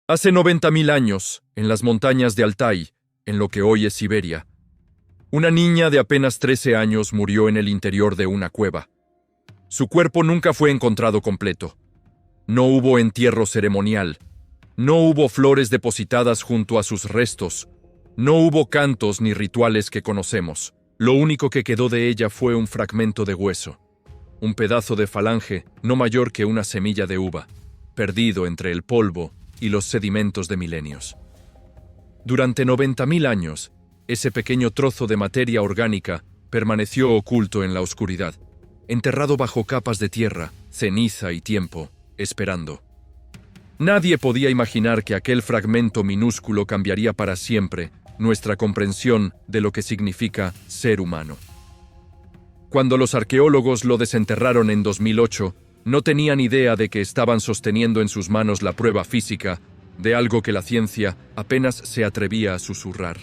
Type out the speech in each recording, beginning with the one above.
Hace 90.000 años, en las montañas de Altai, en lo que hoy es Siberia, una niña de apenas 13 años murió en el interior de una cueva. Su cuerpo nunca fue encontrado completo. No hubo entierro ceremonial. No hubo flores depositadas junto a sus restos. No hubo cantos ni rituales que conocemos. Lo único que quedó de ella fue un fragmento de hueso, un pedazo de falange no mayor que una semilla de uva, perdido entre el polvo y los sedimentos de milenios. Durante 90.000 años, ese pequeño trozo de materia orgánica permaneció oculto en la oscuridad, enterrado bajo capas de tierra, ceniza y tiempo, esperando. Nadie podía imaginar que aquel fragmento minúsculo cambiaría para siempre nuestra comprensión de lo que significa ser humano. Cuando los arqueólogos lo desenterraron en 2008, no tenían idea de que estaban sosteniendo en sus manos la prueba física de algo que la ciencia apenas se atrevía a susurrar: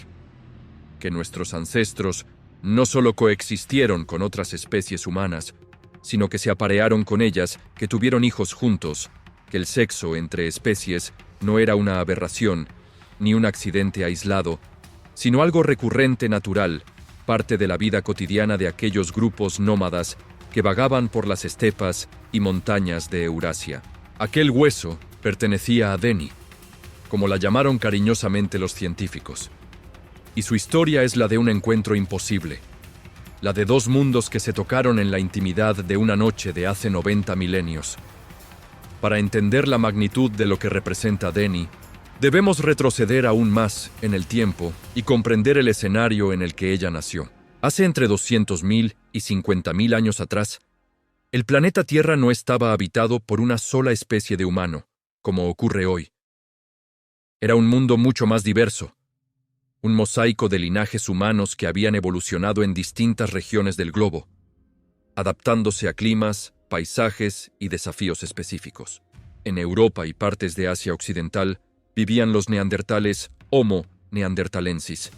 que nuestros ancestros no solo coexistieron con otras especies humanas, sino que se aparearon con ellas, que tuvieron hijos juntos, que el sexo entre especies no era una aberración, ni un accidente aislado, sino algo recurrente natural, parte de la vida cotidiana de aquellos grupos nómadas que vagaban por las estepas y montañas de Eurasia. Aquel hueso pertenecía a Deni, como la llamaron cariñosamente los científicos. Y su historia es la de un encuentro imposible, la de dos mundos que se tocaron en la intimidad de una noche de hace 90 milenios. Para entender la magnitud de lo que representa Deni, debemos retroceder aún más en el tiempo y comprender el escenario en el que ella nació. Hace entre 200.000 y 50.000 años atrás, el planeta Tierra no estaba habitado por una sola especie de humano, como ocurre hoy. Era un mundo mucho más diverso, un mosaico de linajes humanos que habían evolucionado en distintas regiones del globo, adaptándose a climas, paisajes y desafíos específicos. En Europa y partes de Asia Occidental vivían los neandertales Homo neanderthalensis,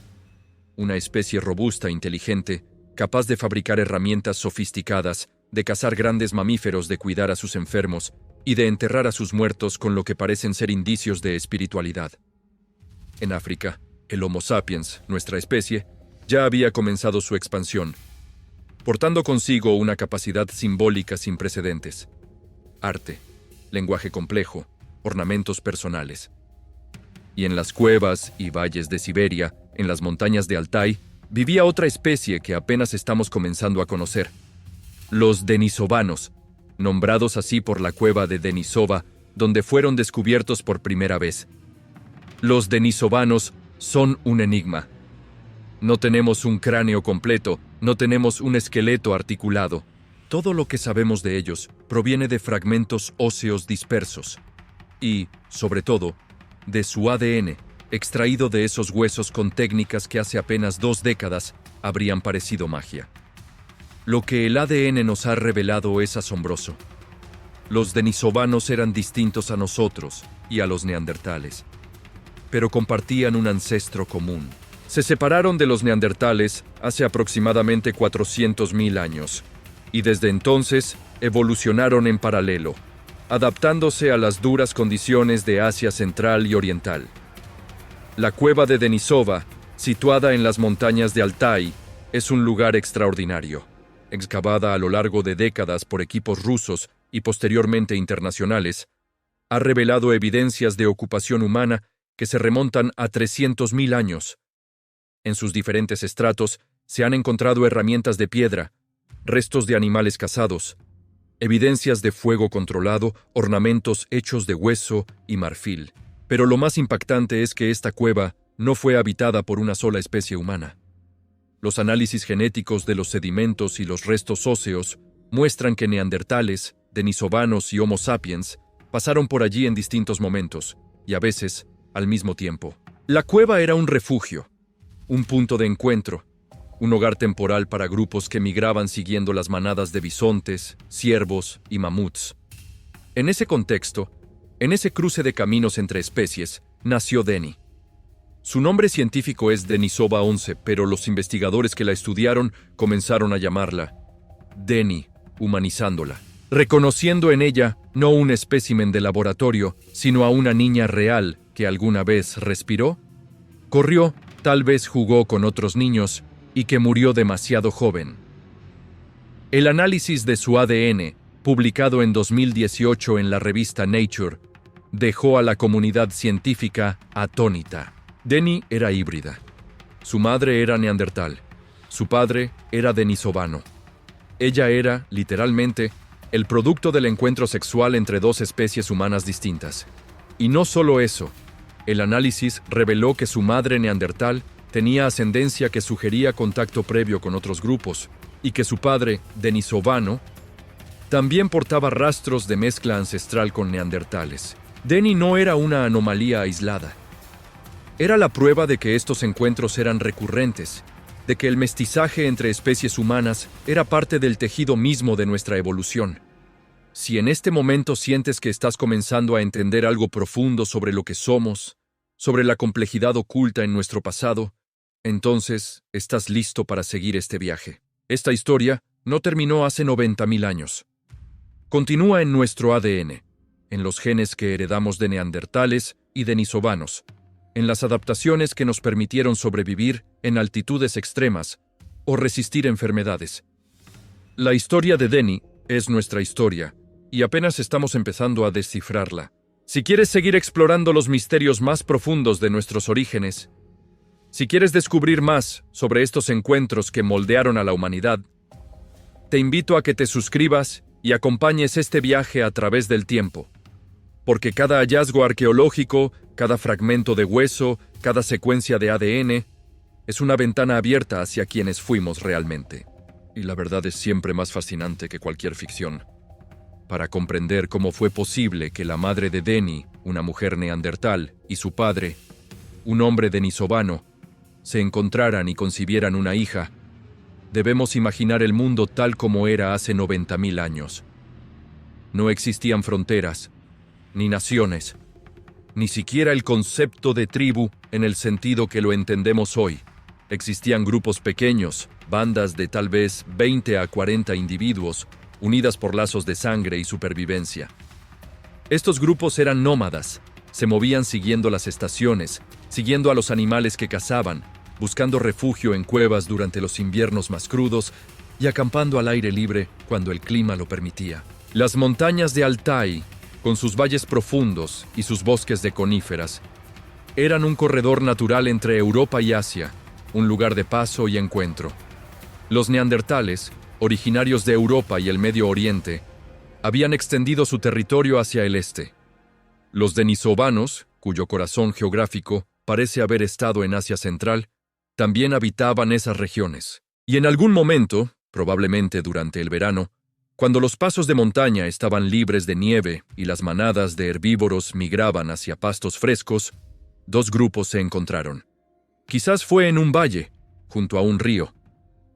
una especie robusta e inteligente, capaz de fabricar herramientas sofisticadas, de cazar grandes mamíferos, de cuidar a sus enfermos y de enterrar a sus muertos con lo que parecen ser indicios de espiritualidad. En África, el Homo sapiens, nuestra especie, ya había comenzado su expansión, portando consigo una capacidad simbólica sin precedentes: arte, lenguaje complejo, ornamentos personales. Y en las cuevas y valles de Siberia, en las montañas de Altai, vivía otra especie que apenas estamos comenzando a conocer: los denisovanos, nombrados así por la cueva de Denisova, donde fueron descubiertos por primera vez. Los denisovanos son un enigma. No tenemos un cráneo completo, no tenemos un esqueleto articulado. Todo lo que sabemos de ellos proviene de fragmentos óseos dispersos y, sobre todo, de su ADN, extraído de esos huesos con técnicas que hace apenas 2 décadas habrían parecido magia. Lo que el ADN nos ha revelado es asombroso. Los denisovanos eran distintos a nosotros y a los neandertales, pero compartían un ancestro común. Se separaron de los neandertales hace aproximadamente 400.000 años, y desde entonces evolucionaron en paralelo, adaptándose a las duras condiciones de Asia Central y Oriental. La cueva de Denisova, situada en las montañas de Altai, es un lugar extraordinario. Excavada a lo largo de décadas por equipos rusos y posteriormente internacionales, ha revelado evidencias de ocupación humana que se remontan a 300.000 años. En sus diferentes estratos se han encontrado herramientas de piedra, restos de animales cazados, evidencias de fuego controlado, ornamentos hechos de hueso y marfil. Pero lo más impactante es que esta cueva no fue habitada por una sola especie humana. Los análisis genéticos de los sedimentos y los restos óseos muestran que neandertales, denisovanos y Homo sapiens pasaron por allí en distintos momentos, y a veces al mismo tiempo. La cueva era un refugio, un punto de encuentro, un hogar temporal para grupos que migraban siguiendo las manadas de bisontes, ciervos y mamuts. En ese contexto, en ese cruce de caminos entre especies, nació Deni. Su nombre científico es Denisova 11, pero los investigadores que la estudiaron comenzaron a llamarla Deni, humanizándola, reconociendo en ella no un espécimen de laboratorio, sino a una niña real que alguna vez respiró, corrió, tal vez jugó con otros niños y que murió demasiado joven. El análisis de su ADN, publicado en 2018 en la revista Nature, dejó a la comunidad científica atónita. Denny era híbrida. Su madre era neandertal. Su padre era denisovano. Ella era, literalmente, el producto del encuentro sexual entre dos especies humanas distintas. Y no solo eso, el análisis reveló que su madre neandertal tenía ascendencia que sugería contacto previo con otros grupos, y que su padre, denisovano, también portaba rastros de mezcla ancestral con neandertales. Denny no era una anomalía aislada. Era la prueba de que estos encuentros eran recurrentes, de que el mestizaje entre especies humanas era parte del tejido mismo de nuestra evolución. Si en este momento sientes que estás comenzando a entender algo profundo sobre lo que somos, sobre la complejidad oculta en nuestro pasado, entonces estás listo para seguir este viaje. Esta historia no terminó hace 90.000 años. Continúa en nuestro ADN, en los genes que heredamos de neandertales y denisovanos, en las adaptaciones que nos permitieron sobrevivir en altitudes extremas o resistir enfermedades. La historia de Denny es nuestra historia, y apenas estamos empezando a descifrarla. Si quieres seguir explorando los misterios más profundos de nuestros orígenes, si quieres descubrir más sobre estos encuentros que moldearon a la humanidad, te invito a que te suscribas y acompañes este viaje a través del tiempo. Porque cada hallazgo arqueológico, cada fragmento de hueso, cada secuencia de ADN, es una ventana abierta hacia quienes fuimos realmente. Y la verdad es siempre más fascinante que cualquier ficción. Para comprender cómo fue posible que la madre de Denny, una mujer neandertal, y su padre, un hombre denisovano, se encontraran y concibieran una hija, debemos imaginar el mundo tal como era hace 90.000 años. No existían fronteras, ni naciones, ni siquiera el concepto de tribu en el sentido que lo entendemos hoy. Existían grupos pequeños, bandas de tal vez 20 a 40 individuos, unidas por lazos de sangre y supervivencia. Estos grupos eran nómadas, se movían siguiendo las estaciones, siguiendo a los animales que cazaban, buscando refugio en cuevas durante los inviernos más crudos y acampando al aire libre cuando el clima lo permitía. Las montañas de Altai, con sus valles profundos y sus bosques de coníferas, eran un corredor natural entre Europa y Asia, un lugar de paso y encuentro. Los neandertales, originarios de Europa y el Medio Oriente, habían extendido su territorio hacia el este. Los denisovanos, cuyo corazón geográfico parece haber estado en Asia Central, también habitaban esas regiones. Y en algún momento, probablemente durante el verano, cuando los pasos de montaña estaban libres de nieve y las manadas de herbívoros migraban hacia pastos frescos, dos grupos se encontraron. Quizás fue en un valle, junto a un río.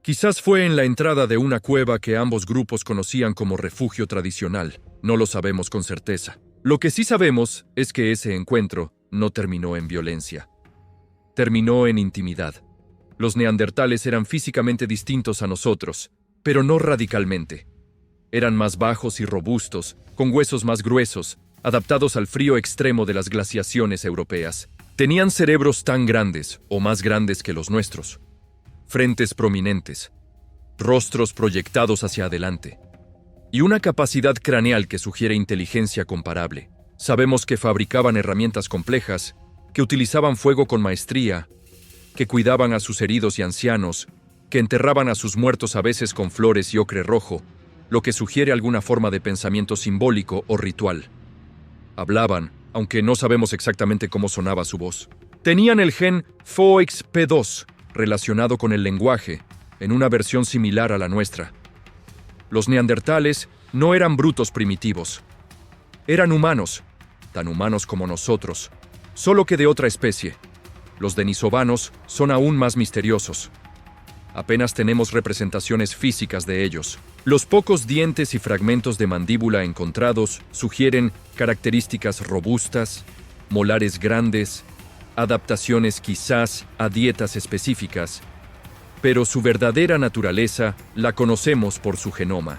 Quizás fue en la entrada de una cueva que ambos grupos conocían como refugio tradicional. No lo sabemos con certeza. Lo que sí sabemos es que ese encuentro no terminó en violencia. Terminó en intimidad. Los neandertales eran físicamente distintos a nosotros, pero no radicalmente. Eran más bajos y robustos, con huesos más gruesos, adaptados al frío extremo de las glaciaciones europeas. Tenían cerebros tan grandes, o más grandes que los nuestros. Frentes prominentes, rostros proyectados hacia adelante, y una capacidad craneal que sugiere inteligencia comparable. Sabemos que fabricaban herramientas complejas, que utilizaban fuego con maestría, que cuidaban a sus heridos y ancianos, que enterraban a sus muertos a veces con flores y ocre rojo, lo que sugiere alguna forma de pensamiento simbólico o ritual. Hablaban, aunque no sabemos exactamente cómo sonaba su voz. Tenían el gen FOXP2, relacionado con el lenguaje, en una versión similar a la nuestra. Los neandertales no eran brutos primitivos. Eran humanos, tan humanos como nosotros, solo que de otra especie. Los denisovanos son aún más misteriosos. Apenas tenemos representaciones físicas de ellos. Los pocos dientes y fragmentos de mandíbula encontrados sugieren características robustas, molares grandes, adaptaciones quizás a dietas específicas, pero su verdadera naturaleza la conocemos por su genoma.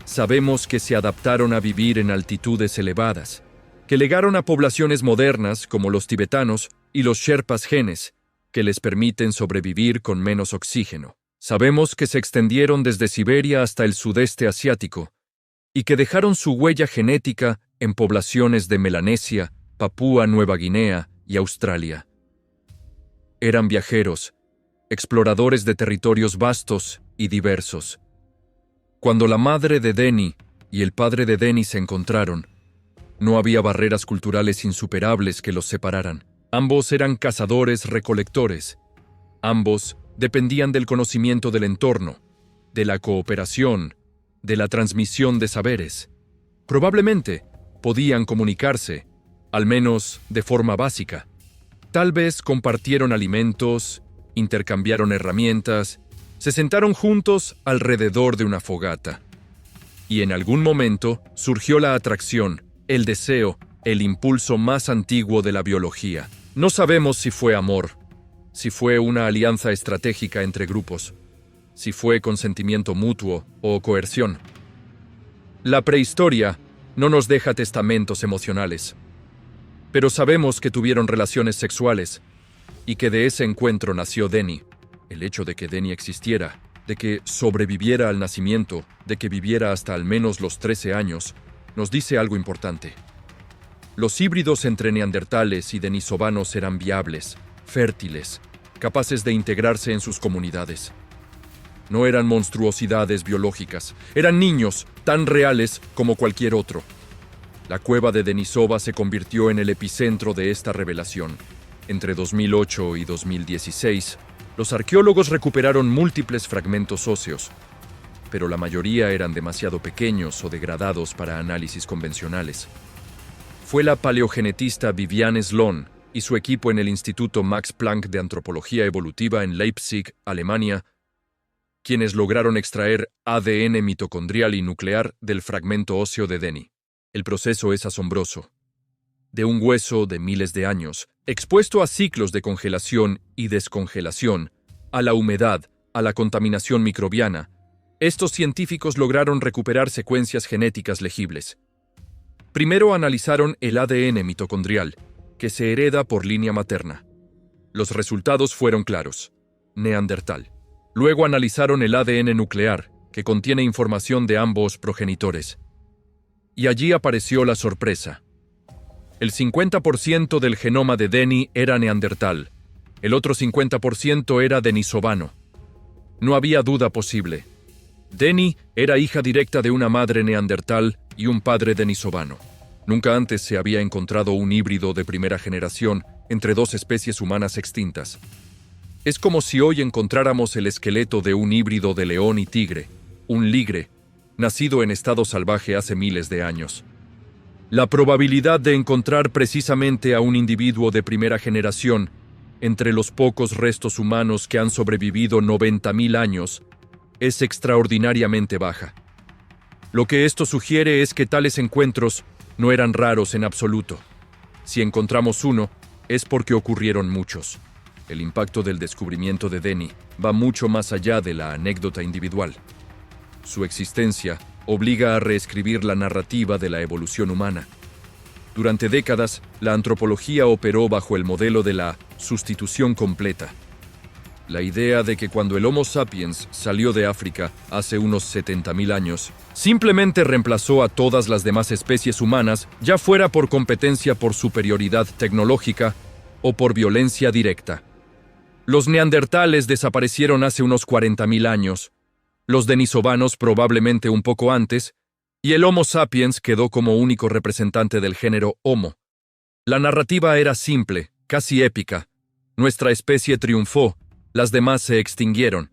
Sabemos que se adaptaron a vivir en altitudes elevadas, que legaron a poblaciones modernas como los tibetanos y los sherpas genes, que les permiten sobrevivir con menos oxígeno. Sabemos que se extendieron desde Siberia hasta el sudeste asiático y que dejaron su huella genética en poblaciones de Melanesia, Papúa Nueva Guinea y Australia. Eran viajeros, exploradores de territorios vastos y diversos. Cuando la madre de Denny y el padre de Denny se encontraron, no había barreras culturales insuperables que los separaran. Ambos eran cazadores-recolectores. Ambos dependían del conocimiento del entorno, de la cooperación, de la transmisión de saberes. Probablemente podían comunicarse, al menos de forma básica. Tal vez compartieron alimentos, intercambiaron herramientas, se sentaron juntos alrededor de una fogata. Y en algún momento surgió la atracción, el deseo, el impulso más antiguo de la biología. No sabemos si fue amor, si fue una alianza estratégica entre grupos, si fue consentimiento mutuo o coerción. La prehistoria no nos deja testamentos emocionales, pero sabemos que tuvieron relaciones sexuales y que de ese encuentro nació Denny. El hecho de que Denny existiera, de que sobreviviera al nacimiento, de que viviera hasta al menos los 13 años, nos dice algo importante. Los híbridos entre neandertales y denisovanos eran viables, fértiles, capaces de integrarse en sus comunidades. No eran monstruosidades biológicas, eran niños tan reales como cualquier otro. La cueva de Denisova se convirtió en el epicentro de esta revelación. Entre 2008 y 2016, los arqueólogos recuperaron múltiples fragmentos óseos, pero la mayoría eran demasiado pequeños o degradados para análisis convencionales. Fue la paleogenetista Viviane Sloan y su equipo en el Instituto Max Planck de Antropología Evolutiva en Leipzig, Alemania, quienes lograron extraer ADN mitocondrial y nuclear del fragmento óseo de Denny. El proceso es asombroso. De un hueso de miles de años, expuesto a ciclos de congelación y descongelación, a la humedad, a la contaminación microbiana, estos científicos lograron recuperar secuencias genéticas legibles. Primero analizaron el ADN mitocondrial, que se hereda por línea materna. Los resultados fueron claros: neandertal. Luego analizaron el ADN nuclear, que contiene información de ambos progenitores. Y allí apareció la sorpresa. El 50% del genoma de Denny era neandertal, el otro 50% era denisovano. No había duda posible. Denny era hija directa de una madre neandertal y un padre denisovano. Nunca antes se había encontrado un híbrido de primera generación entre dos especies humanas extintas. Es como si hoy encontráramos el esqueleto de un híbrido de león y tigre, un ligre, nacido en estado salvaje hace miles de años. La probabilidad de encontrar precisamente a un individuo de primera generación entre los pocos restos humanos que han sobrevivido 90.000 años es extraordinariamente baja. Lo que esto sugiere es que tales encuentros no eran raros en absoluto. Si encontramos uno, es porque ocurrieron muchos. El impacto del descubrimiento de Denny va mucho más allá de la anécdota individual. Su existencia obliga a reescribir la narrativa de la evolución humana. Durante décadas, la antropología operó bajo el modelo de la sustitución completa. La idea de que cuando el Homo sapiens salió de África hace unos 70.000 años, simplemente reemplazó a todas las demás especies humanas, ya fuera por competencia por superioridad tecnológica o por violencia directa. Los neandertales desaparecieron hace unos 40.000 años, los denisovanos probablemente un poco antes, y el Homo sapiens quedó como único representante del género Homo. La narrativa era simple, casi épica. Nuestra especie triunfó, las demás se extinguieron.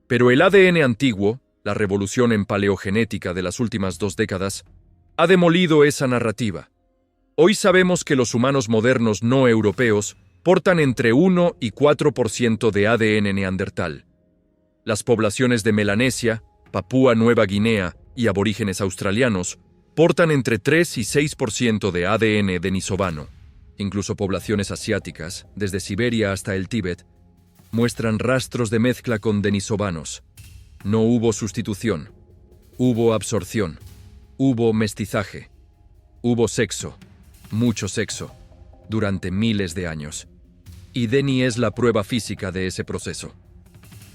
Pero el ADN antiguo, la revolución en paleogenética de las últimas 2 décadas, ha demolido esa narrativa. Hoy sabemos que los humanos modernos no europeos portan entre 1 y 4% de ADN neandertal. Las poblaciones de Melanesia, Papúa Nueva Guinea y aborígenes australianos portan entre 3 y 6% de ADN denisovano. Incluso poblaciones asiáticas, desde Siberia hasta el Tíbet, muestran rastros de mezcla con denisovanos. No hubo sustitución, hubo absorción, hubo mestizaje, hubo sexo, mucho sexo, durante miles de años. Y Denny es la prueba física de ese proceso.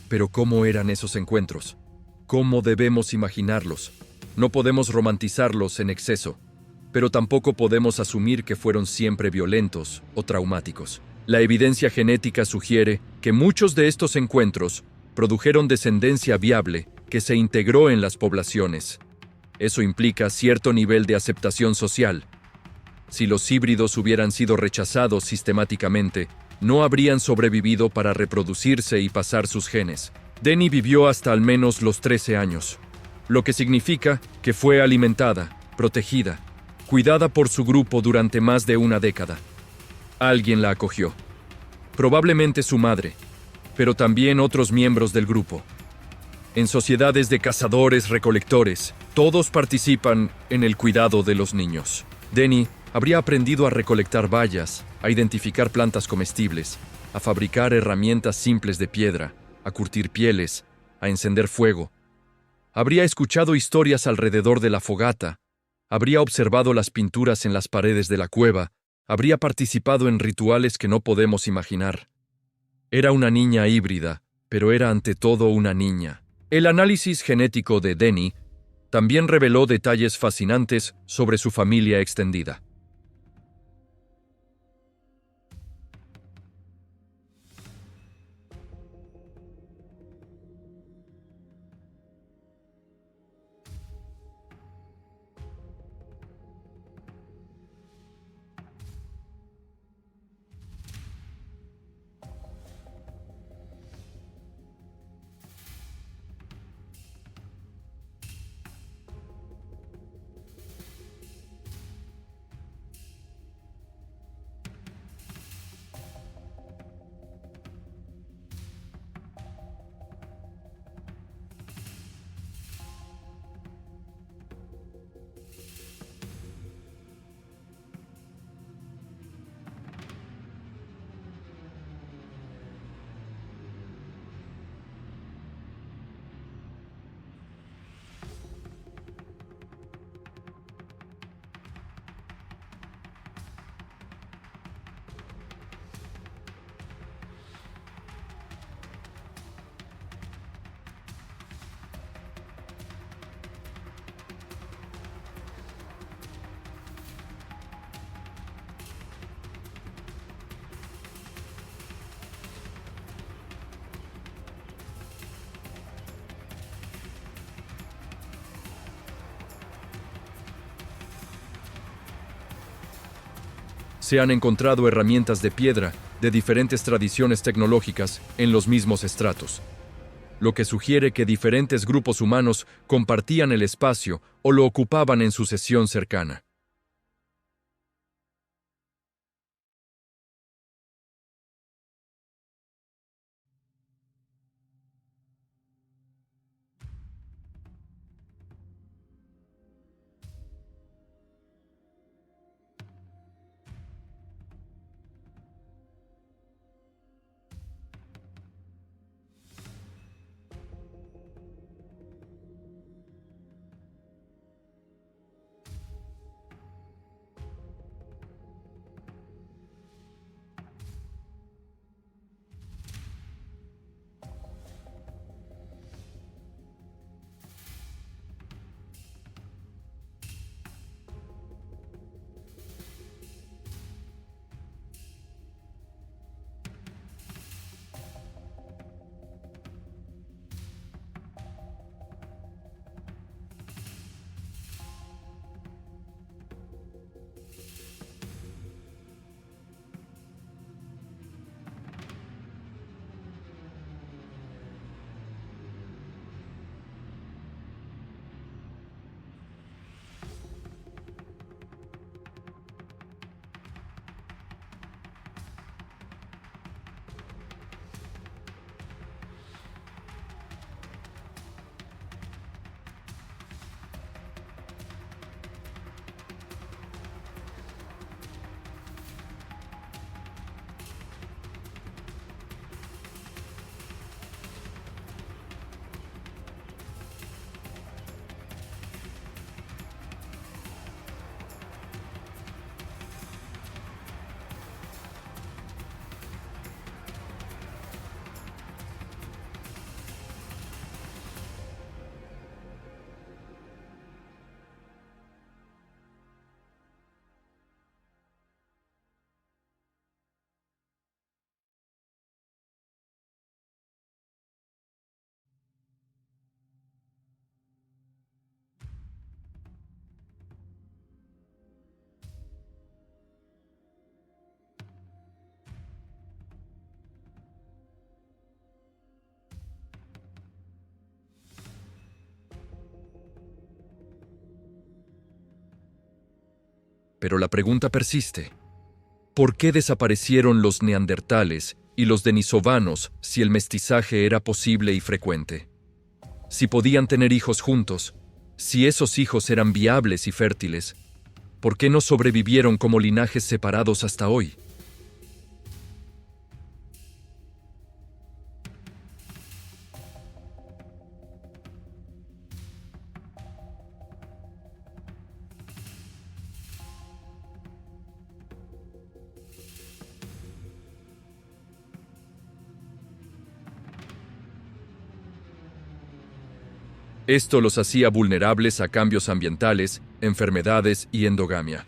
Pero ¿cómo eran esos encuentros? ¿Cómo debemos imaginarlos? No podemos romantizarlos en exceso, pero tampoco podemos asumir que fueron siempre violentos o traumáticos. La evidencia genética sugiere que muchos de estos encuentros produjeron descendencia viable que se integró en las poblaciones. Eso implica cierto nivel de aceptación social. Si los híbridos hubieran sido rechazados sistemáticamente, no habrían sobrevivido para reproducirse y pasar sus genes. Denny vivió hasta al menos los 13 años, lo que significa que fue alimentada, protegida, cuidada por su grupo durante más de una década. Alguien la acogió. Probablemente su madre, pero también otros miembros del grupo. En sociedades de cazadores-recolectores, todos participan en el cuidado de los niños. Denny habría aprendido a recolectar bayas, a identificar plantas comestibles, a fabricar herramientas simples de piedra, a curtir pieles, a encender fuego. Habría escuchado historias alrededor de la fogata, habría observado las pinturas en las paredes de la cueva, habría participado en rituales que no podemos imaginar. Era una niña híbrida, pero era ante todo una niña. El análisis genético de Denny también reveló detalles fascinantes sobre su familia extendida. Se han encontrado herramientas de piedra de diferentes tradiciones tecnológicas en los mismos estratos, lo que sugiere que diferentes grupos humanos compartían el espacio o lo ocupaban en sucesión cercana. Pero la pregunta persiste. ¿Por qué desaparecieron los neandertales y los denisovanos si el mestizaje era posible y frecuente? Si podían tener hijos juntos, si esos hijos eran viables y fértiles, ¿por qué no sobrevivieron como linajes separados hasta hoy? Esto los hacía vulnerables a cambios ambientales, enfermedades y endogamia.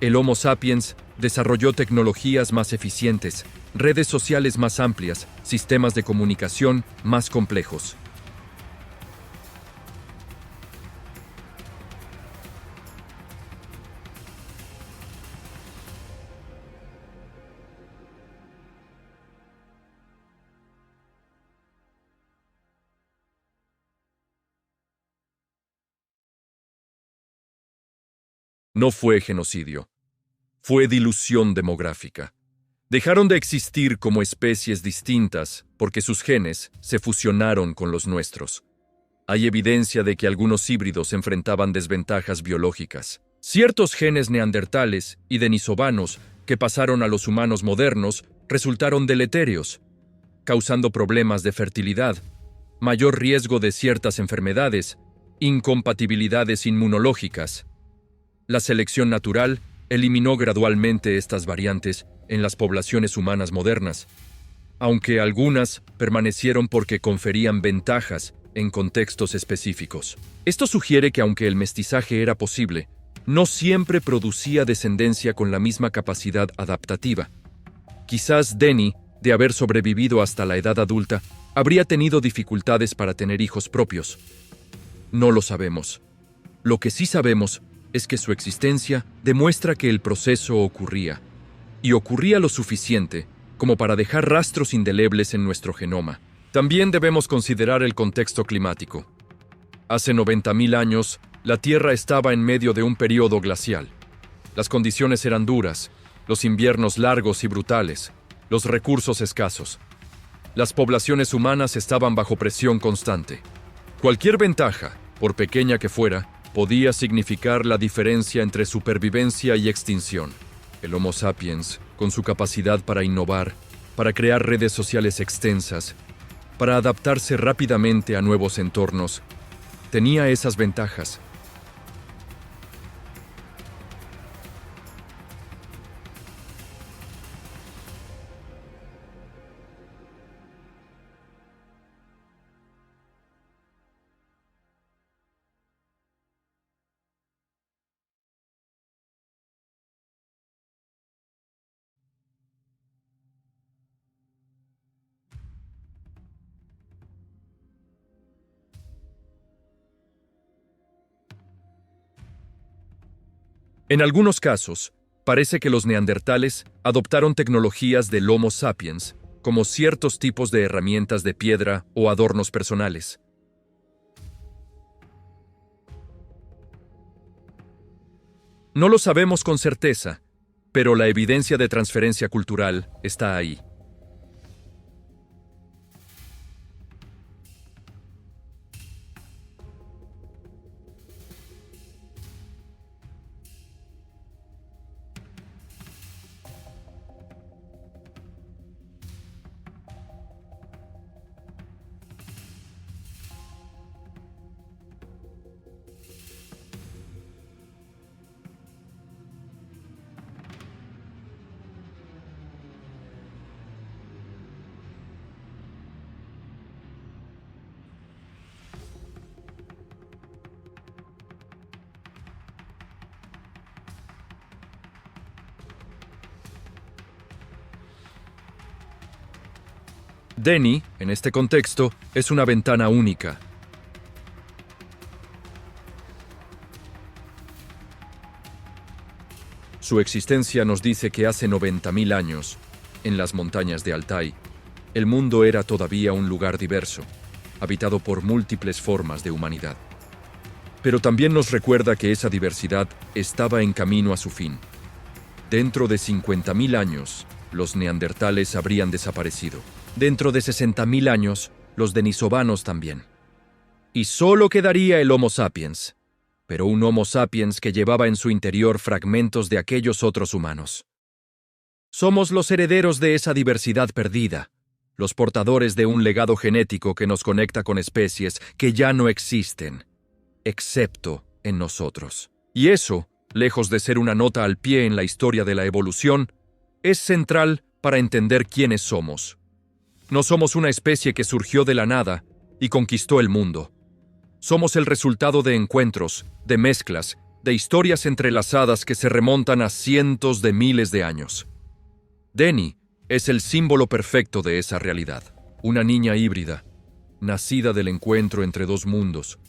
El Homo sapiens desarrolló tecnologías más eficientes, redes sociales más amplias, sistemas de comunicación más complejos. No fue genocidio, fue dilución demográfica. Dejaron de existir como especies distintas porque sus genes se fusionaron con los nuestros. Hay evidencia de que algunos híbridos enfrentaban desventajas biológicas. Ciertos genes neandertales y denisovanos que pasaron a los humanos modernos resultaron deletéreos, causando problemas de fertilidad, mayor riesgo de ciertas enfermedades, incompatibilidades inmunológicas. La selección natural eliminó gradualmente estas variantes en las poblaciones humanas modernas, aunque algunas permanecieron porque conferían ventajas en contextos específicos. Esto sugiere que aunque el mestizaje era posible, no siempre producía descendencia con la misma capacidad adaptativa. Quizás Denny, de haber sobrevivido hasta la edad adulta, habría tenido dificultades para tener hijos propios. No lo sabemos. Lo que sí sabemos es que su existencia demuestra que el proceso ocurría, y ocurría lo suficiente como para dejar rastros indelebles en nuestro genoma. También debemos considerar el contexto climático. Hace 90.000 años, la Tierra estaba en medio de un período glacial. Las condiciones eran duras, los inviernos largos y brutales, los recursos escasos. Las poblaciones humanas estaban bajo presión constante. Cualquier ventaja, por pequeña que fuera, podía significar la diferencia entre supervivencia y extinción. El Homo sapiens, con su capacidad para innovar, para crear redes sociales extensas, para adaptarse rápidamente a nuevos entornos, tenía esas ventajas. En algunos casos, parece que los neandertales adoptaron tecnologías del Homo sapiens, como ciertos tipos de herramientas de piedra o adornos personales. No lo sabemos con certeza, pero la evidencia de transferencia cultural está ahí. Denny, en este contexto, es una ventana única. Su existencia nos dice que hace 90.000 años, en las montañas de Altai, el mundo era todavía un lugar diverso, habitado por múltiples formas de humanidad. Pero también nos recuerda que esa diversidad estaba en camino a su fin. Dentro de 50.000 años, los neandertales habrían desaparecido. Dentro de 60.000 años, los denisovanos también. Y solo quedaría el Homo sapiens, pero un Homo sapiens que llevaba en su interior fragmentos de aquellos otros humanos. Somos los herederos de esa diversidad perdida, los portadores de un legado genético que nos conecta con especies que ya no existen, excepto en nosotros. Y eso, lejos de ser una nota al pie en la historia de la evolución, es central para entender quiénes somos. No somos una especie que surgió de la nada y conquistó el mundo. Somos el resultado de encuentros, de mezclas, de historias entrelazadas que se remontan a cientos de miles de años. Denny es el símbolo perfecto de esa realidad. Una niña híbrida, nacida del encuentro entre dos mundos,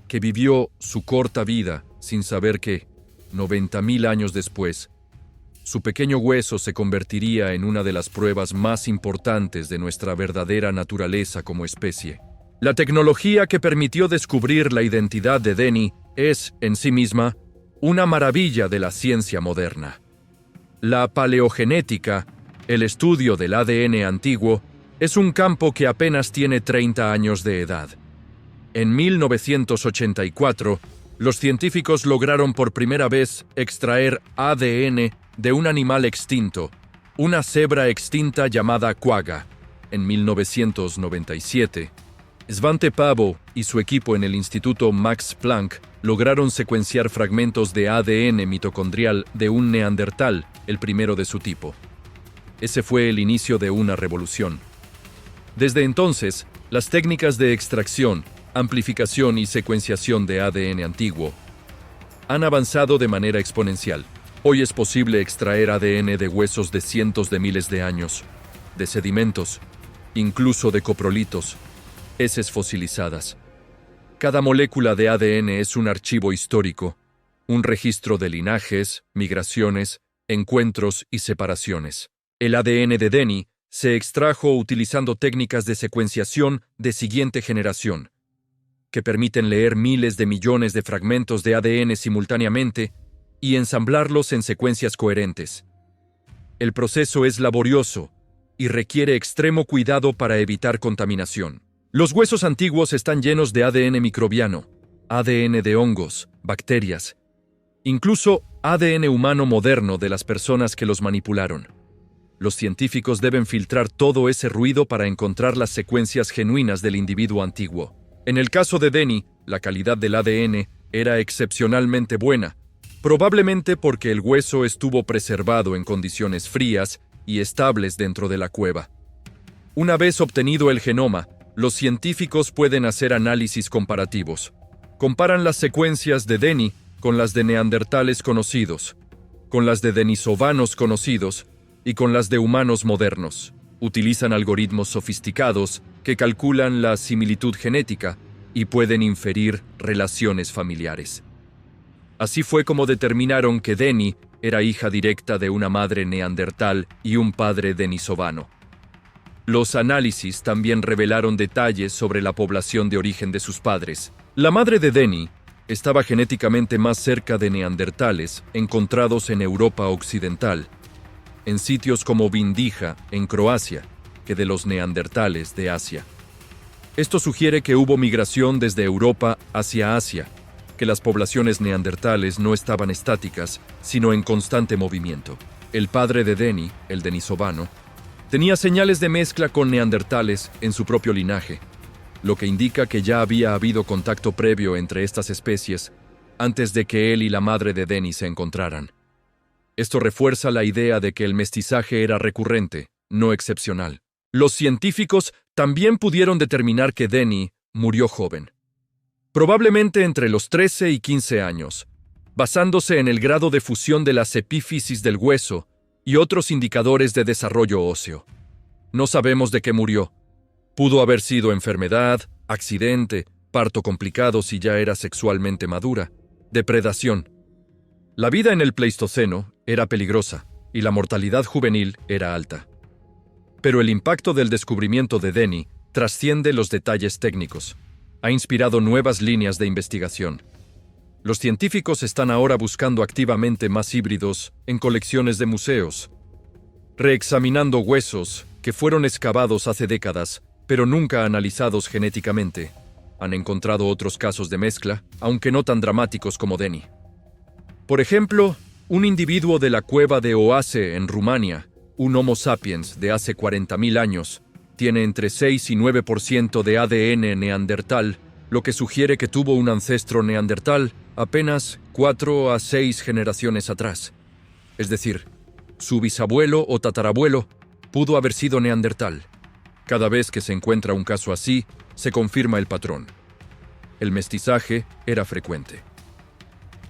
que vivió su corta vida sin saber que, 90.000 años después, su pequeño hueso se convertiría en una de las pruebas más importantes de nuestra verdadera naturaleza como especie. La tecnología que permitió descubrir la identidad de Denny es, en sí misma, una maravilla de la ciencia moderna. La paleogenética, el estudio del ADN antiguo, es un campo que apenas tiene 30 años de edad. En 1984, los científicos lograron por primera vez extraer ADN de un animal extinto, una cebra extinta llamada quagga. En 1997, Svante Pääbo y su equipo en el Instituto Max Planck lograron secuenciar fragmentos de ADN mitocondrial de un neandertal, el primero de su tipo. Ese fue el inicio de una revolución. Desde entonces, las técnicas de extracción, amplificación y secuenciación de ADN antiguo han avanzado de manera exponencial. Hoy es posible extraer ADN de huesos de cientos de miles de años, de sedimentos, incluso de coprolitos, heces fosilizadas. Cada molécula de ADN es un archivo histórico, un registro de linajes, migraciones, encuentros y separaciones. El ADN de Denny se extrajo utilizando técnicas de secuenciación de siguiente generación, que permiten leer miles de millones de fragmentos de ADN simultáneamente y ensamblarlos en secuencias coherentes. El proceso es laborioso y requiere extremo cuidado para evitar contaminación. Los huesos antiguos están llenos de ADN microbiano, ADN de hongos, bacterias, incluso ADN humano moderno de las personas que los manipularon. Los científicos deben filtrar todo ese ruido para encontrar las secuencias genuinas del individuo antiguo. En el caso de Denny, la calidad del ADN era excepcionalmente buena, probablemente porque el hueso estuvo preservado en condiciones frías y estables dentro de la cueva. Una vez obtenido el genoma, los científicos pueden hacer análisis comparativos. Comparan las secuencias de Denny con las de neandertales conocidos, con las de denisovanos conocidos y con las de humanos modernos. Utilizan algoritmos sofisticados que calculan la similitud genética y pueden inferir relaciones familiares. Así fue como determinaron que Denny era hija directa de una madre neandertal y un padre denisovano. Los análisis también revelaron detalles sobre la población de origen de sus padres. La madre de Denny estaba genéticamente más cerca de neandertales encontrados en Europa Occidental, en sitios como Vindija, en Croacia, que de los neandertales de Asia. Esto sugiere que hubo migración desde Europa hacia Asia, que las poblaciones neandertales no estaban estáticas, sino en constante movimiento. El padre de Denny, el denisovano, tenía señales de mezcla con neandertales en su propio linaje, lo que indica que ya había habido contacto previo entre estas especies antes de que él y la madre de Denny se encontraran. Esto refuerza la idea de que el mestizaje era recurrente, no excepcional. Los científicos también pudieron determinar que Denny murió joven, probablemente entre los 13 y 15 años, basándose en el grado de fusión de las epífisis del hueso y otros indicadores de desarrollo óseo. No sabemos de qué murió, Pudo haber sido enfermedad, accidente, parto complicado si ya era sexualmente madura, depredación. La vida en el Pleistoceno era peligrosa y la mortalidad juvenil era alta. Pero el impacto del descubrimiento de Denny trasciende los detalles técnicos. Ha inspirado nuevas líneas de investigación. Los científicos están ahora buscando activamente más híbridos en colecciones de museos, reexaminando huesos que fueron excavados hace décadas, pero nunca analizados genéticamente. Han encontrado otros casos de mezcla, aunque no tan dramáticos como Denny. Por ejemplo, un individuo de la cueva de Oase en Rumania, un Homo sapiens de hace 40.000 años, tiene entre 6 y 9% de ADN neandertal, lo que sugiere que tuvo un ancestro neandertal apenas 4 a 6 generaciones atrás. Es decir, su bisabuelo o tatarabuelo pudo haber sido neandertal. Cada vez que se encuentra un caso así, se confirma el patrón. El mestizaje era frecuente.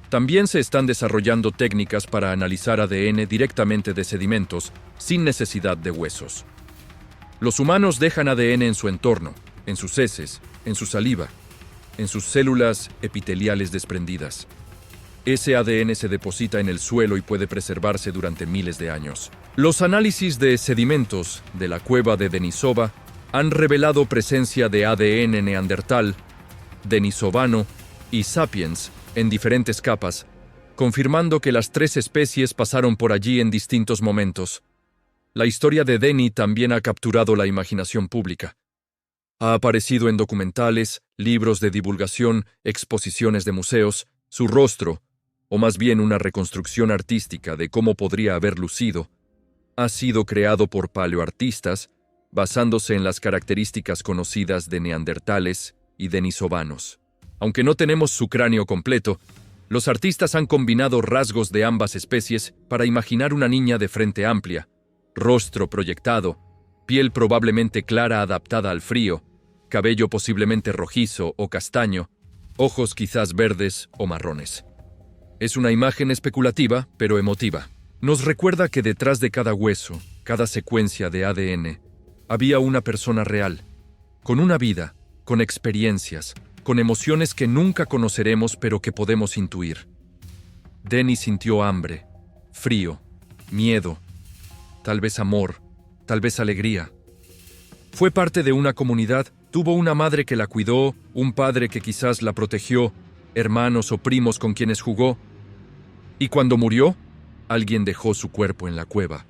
También se están desarrollando técnicas para analizar ADN directamente de sedimentos, sin necesidad de huesos. Los humanos dejan ADN en su entorno, en sus heces, en su saliva, en sus células epiteliales desprendidas. Ese ADN se deposita en el suelo y puede preservarse durante miles de años. Los análisis de sedimentos de la cueva de Denisova han revelado presencia de ADN neandertal, denisovano y sapiens en diferentes capas, confirmando que las 3 especies pasaron por allí en distintos momentos. La historia de Denny también ha capturado la imaginación pública. Ha aparecido en documentales, libros de divulgación, exposiciones de museos. Su rostro, o más bien una reconstrucción artística de cómo podría haber lucido, ha sido creado por paleoartistas basándose en las características conocidas de neandertales y denisovanos. Aunque no tenemos su cráneo completo, los artistas han combinado rasgos de ambas especies para imaginar una niña de frente amplia, rostro proyectado, piel probablemente clara adaptada al frío, cabello posiblemente rojizo o castaño, ojos quizás verdes o marrones. Es una imagen especulativa, pero emotiva. Nos recuerda que detrás de cada hueso, cada secuencia de ADN, había una persona real, con una vida, con experiencias, con emociones que nunca conoceremos pero que podemos intuir. Denny sintió hambre, frío, miedo, tal vez amor, tal vez alegría. Fue parte de una comunidad, tuvo una madre que la cuidó, un padre que quizás la protegió, hermanos o primos con quienes jugó. Y cuando murió, alguien dejó su cuerpo en la cueva,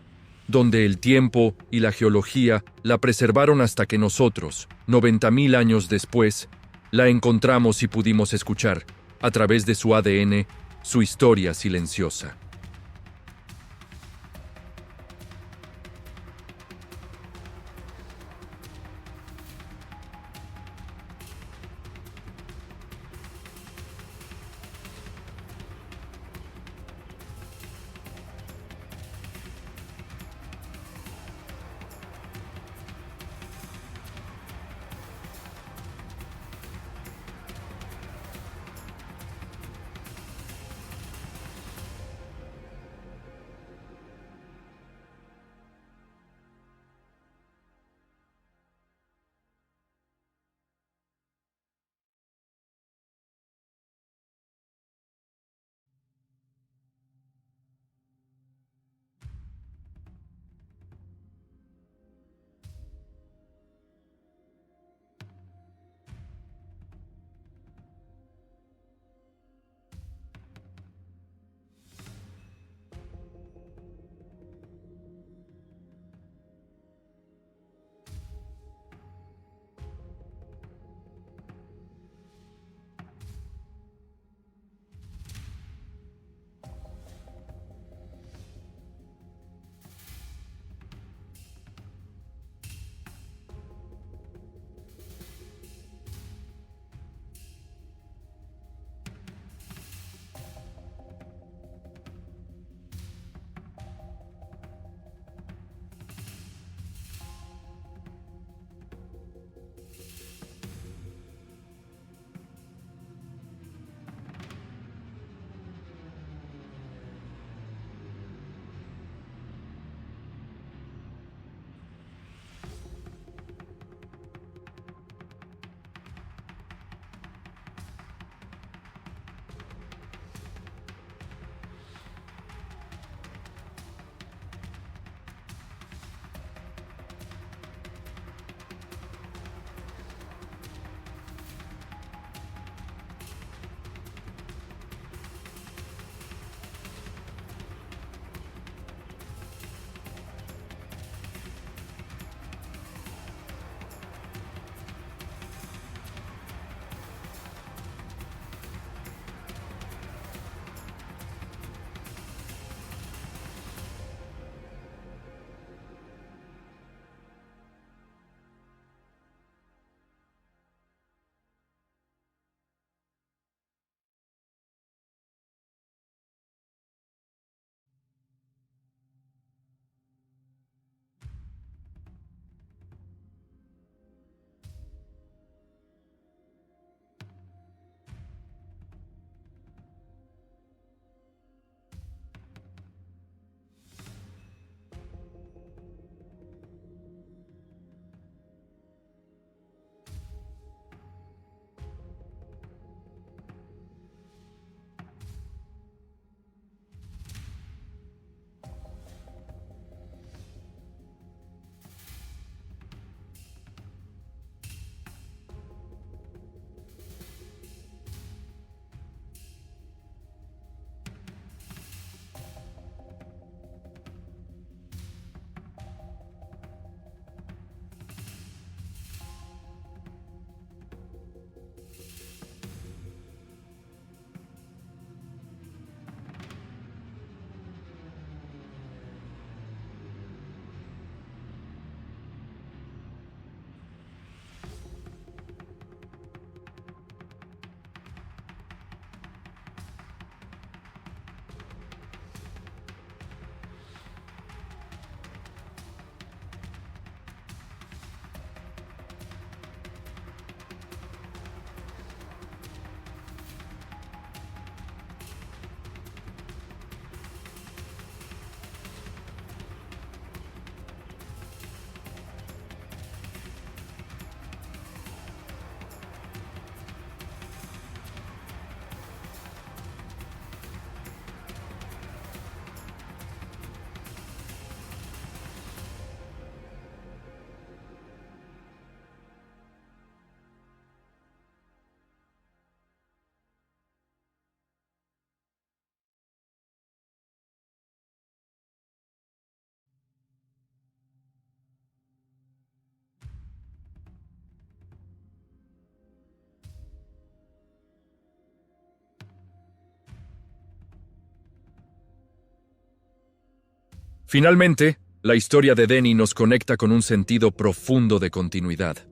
donde el tiempo y la geología la preservaron hasta que nosotros, 90.000 años después, la encontramos y pudimos escuchar, a través de su ADN, su historia silenciosa. Finalmente, la historia de Denny nos conecta con un sentido profundo de continuidad.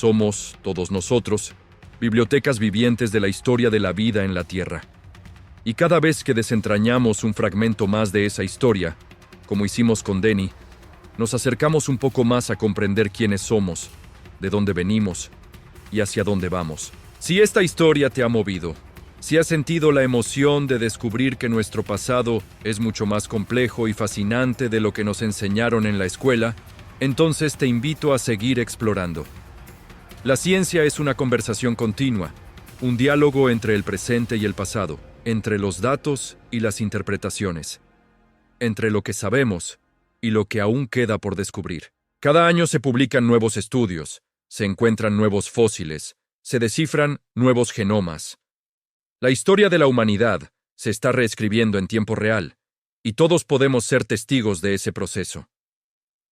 Somos, todos nosotros, bibliotecas vivientes de la historia de la vida en la Tierra. Y cada vez que desentrañamos un fragmento más de esa historia, como hicimos con Denny, nos acercamos un poco más a comprender quiénes somos, de dónde venimos y hacia dónde vamos. Si esta historia te ha movido, si has sentido la emoción de descubrir que nuestro pasado es mucho más complejo y fascinante de lo que nos enseñaron en la escuela, entonces te invito a seguir explorando. La ciencia es una conversación continua, un diálogo entre el presente y el pasado, entre los datos y las interpretaciones, entre lo que sabemos y lo que aún queda por descubrir. Cada año se publican nuevos estudios, se encuentran nuevos fósiles, se descifran nuevos genomas. La historia de la humanidad se está reescribiendo en tiempo real, y todos podemos ser testigos de ese proceso.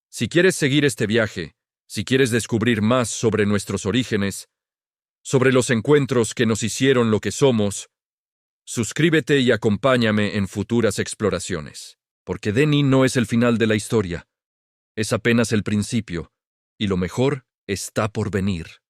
Si quieres seguir este viaje, si quieres descubrir más sobre nuestros orígenes, sobre los encuentros que nos hicieron lo que somos, suscríbete y acompáñame en futuras exploraciones, porque Denny no es el final de la historia, es apenas el principio, y lo mejor está por venir.